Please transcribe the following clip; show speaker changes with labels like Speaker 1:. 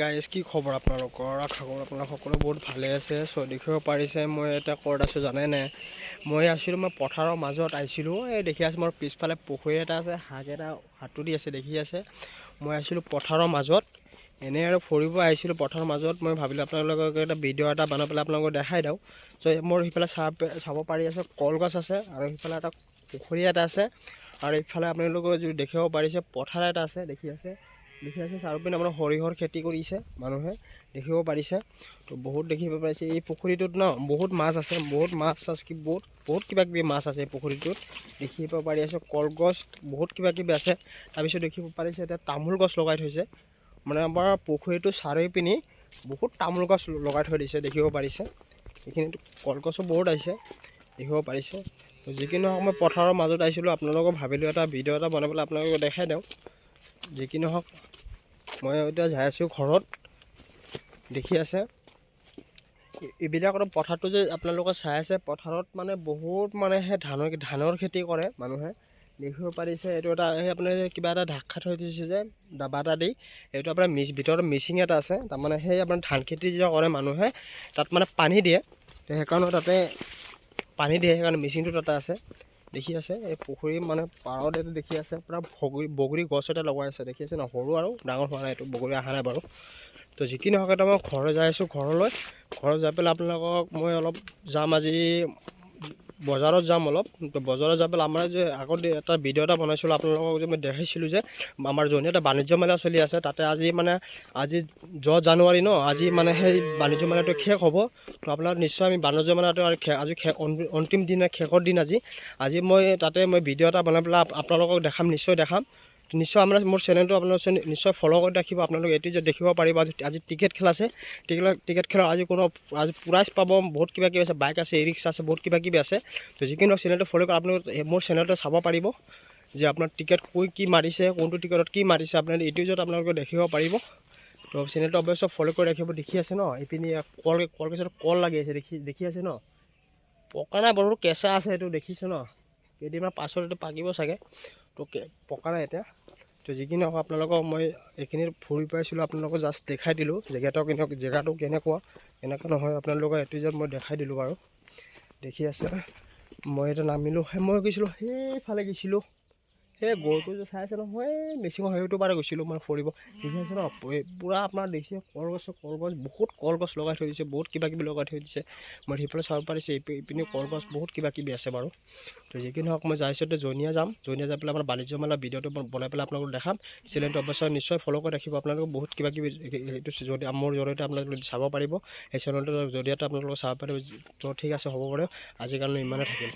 Speaker 1: Guys কি খবৰ আপোনালোকৰ? আশা কৰোঁ আপোনালোক সকলো বহুত ভালে আছে। দেখিব পাৰিছে মই এটা ক'ত আছোঁ জানে নাই? মই পথাৰৰ মাজত আহিছিলোঁ। এই দেখি আছোঁ মোৰ পিছফালে পুখুৰী এটা আছে, হাঁহ এটা হাতুৰি আছে দেখি আছে। মই আহিছিলোঁ পথাৰৰ মাজত, এনেই আৰু ফুৰিব আহিছিলোঁ পথাৰৰ মাজত। মই ভাবিলোঁ আপোনালোকক এটা ভিডিঅ' এটা বনাই পেলাই আপোনালোকক দেখাই দিওঁ। মোৰ সিফালে চাব পাৰি আছে কলগছ আছে, আৰু সিফালে এটা পুখুৰী এটা আছে, আৰু ইফালে আপোনালোকে যদি দেখিব পাৰিছে পথাৰ এটা আছে দেখি আছে চাৰিওপিনে আপোনাৰ সৰিয়হৰ খেতি কৰিছে মানুহে দেখিব পাৰিছে। তো বহুত দেখিব পাৰিছে এই পুখুৰীটোত বহুত মাছ আছে, বহুত মাছ কি বহুত কিবা কিবি মাছ আছে এই পুখুৰীটোত দেখিব পাৰি আছে। কলগছ বহুত কিবা কিবি আছে। তাৰপিছত দেখিব পাৰিছে এতিয়া তামোল গছ লগাই থৈছে, মানে আমাৰ পুখুৰীটো চাৰিওপিনে বহুত তামোল গছ লগাই থৈ দিছে দেখিব পাৰিছে। এইখিনিত কলগছো বহুত আহিছে দেখিব পাৰিছে। তো যিকি নহওক মই পথাৰৰ মাজত আহিছিলোঁ, আপোনালোকক ভাবিলোঁ এটা ভিডিঅ' এটা বনাই পেলাই আপোনালোকক দেখাই দিওঁ। যিকি নহওক মই এতিয়া যাই আছোঁ ঘৰত, দেখি আছে এইবিলাকৰ পথাৰটো যে আপোনালোকে চাই আছে। পথাৰত মানে বহুত সেই ধানৰ খেতি কৰে মানুহে দেখিব পাৰিছে। এইটো এটা আপোনাৰ কিবা এটা ঢাক খাই থৈ দিছে যে ডাবা এটা দি, এইটো আপোনাৰ ভিতৰত মিচিং এটা আছে। তাৰমানে সেই আপোনাৰ ধান খেতি যে কৰে মানুহে, তাত মানে পানী দিয়ে, সেইকাৰণে তাতে পানী দিয়ে, সেইকাৰণে মিচিংটো তাতে আছে দেখি আছে। এই পুখুৰী মানে পাৰত এইটো দেখি আছে পূৰা বগৰী গছ এটা লগাই আছে দেখি আছে সৰু আৰু ডাঙৰ হোৱা নাই, এইটো বগৰী অহা নাই বাৰু। তো যিকি নহওক এটা মই ঘৰ যাই আছোঁ, ঘৰত যাই পেলাই আপোনালোকক মই অলপ যাম আজি বজাৰত যাম অলপ। তো বজাৰত যাই পেলাই আমাৰ যে আগত এটা ভিডিঅ' এটা বনাইছিলোঁ আপোনালোকক যে মই দেখাইছিলোঁ যে আমাৰ এটা বাণিজ্য মেলা চলি আছে, তাতে আজি 10 জানুৱাৰী আজি সেই বাণিজ্য মেলাটো শেষ হ'ব। তো আপোনাৰ নিশ্চয় আমি বাণিজ্য মেলাটো আজি অন্তিম দিন, শেষৰ দিন আজি মই তাতে ভিডিঅ' এটা বনাই পেলাই আপোনালোকক নিশ্চয় দেখাম। নিশ্চয় মোৰ চেনেলটো আপোনালোকে নিশ্চয় ফ'ল' কৰি ৰাখিব। আপোনালোকে এইটো যে দেখিব পাৰিব আজি টিকেট খেল আছে, টিকেট খেলৰ আজি প্ৰাইজ পাব, বহুত কিবা কিবি আছে, বাইক আছে, ই ৰিক্সা আছে, বহুত কিবা কিবি আছে। তো যিকোনো চেনেলটো ফ'ল' কৰি আপোনালোকে মোৰ চেনেলটো চাব পাৰিব যে আপোনাৰ টিকেট কি মাৰিছে, কোনটো টিকেটত কি মাৰিছে আপোনালোকে ইউটিউবত আপোনালোকে দেখিব পাৰিব। তো চেনেলটো অৱশ্যে ফ'ল' কৰি ৰাখিব। দেখি আছে এইপিনে কলগছত কল লাগি আছে দেখি আছে পকা নাই বাৰু, কেঁচা আছে, এইটো দেখিছে কেইদিনমান পাছত এইটো পাকিব চাগে। তো পকা নাই এতিয়া। তো যিকি নহওক আপোনালোকক মই এইখিনি ফুৰি পাইছিলোঁ, আপোনালোকক জাষ্ট দেখাই দিলোঁ জেগাটো কেনেকুৱা নহয় আপোনালোকক এইটো যে মই দেখাই দিলোঁ বাৰু। দেখি আছে মই এতিয়া নামিলোঁ, মই গৈছিলোঁ সেইফালে গৈছিলোঁ, সেই গৰুটো যে চাই আছে সেই মেচিঙৰ সেইটো পাৰে গৈছিলোঁ মই ফুৰিব। দেখি আছে পূৰা আপোনাৰ দেখিছে কলগছ বহুত কলগছ লগাই থৈ দিছে, বহুত কিবা কিবি লগাই থৈ দিছে। মই সেইফালে চাব পাৰিছে এইপিনে কলগছ বহুত কিবা কিবি আছে বাৰু। তো যিকি নহওক মই যাইছোঁ জনিয়া যাই পেলাই আমাৰ বাণিজ্য মেলা ভিডিঅ'টো বনাই পেলাই আপোনালোকক দেখাম। চেনেলটো অৱশ্যে নিশ্চয় ফ'ল' কৰি ৰাখিব। আপোনালোকে বহুত কিবা কিবি এইটো মোৰ জৰিয়তে আপোনালোকে চাব পাৰিব, সেই চেনেলটোৰ জৰিয়তে আপোনালোকে চাব পাৰিব। তো ঠিক আছে, হ'ব পাৰে আজিৰ কাৰণে ইমানে থাকিল।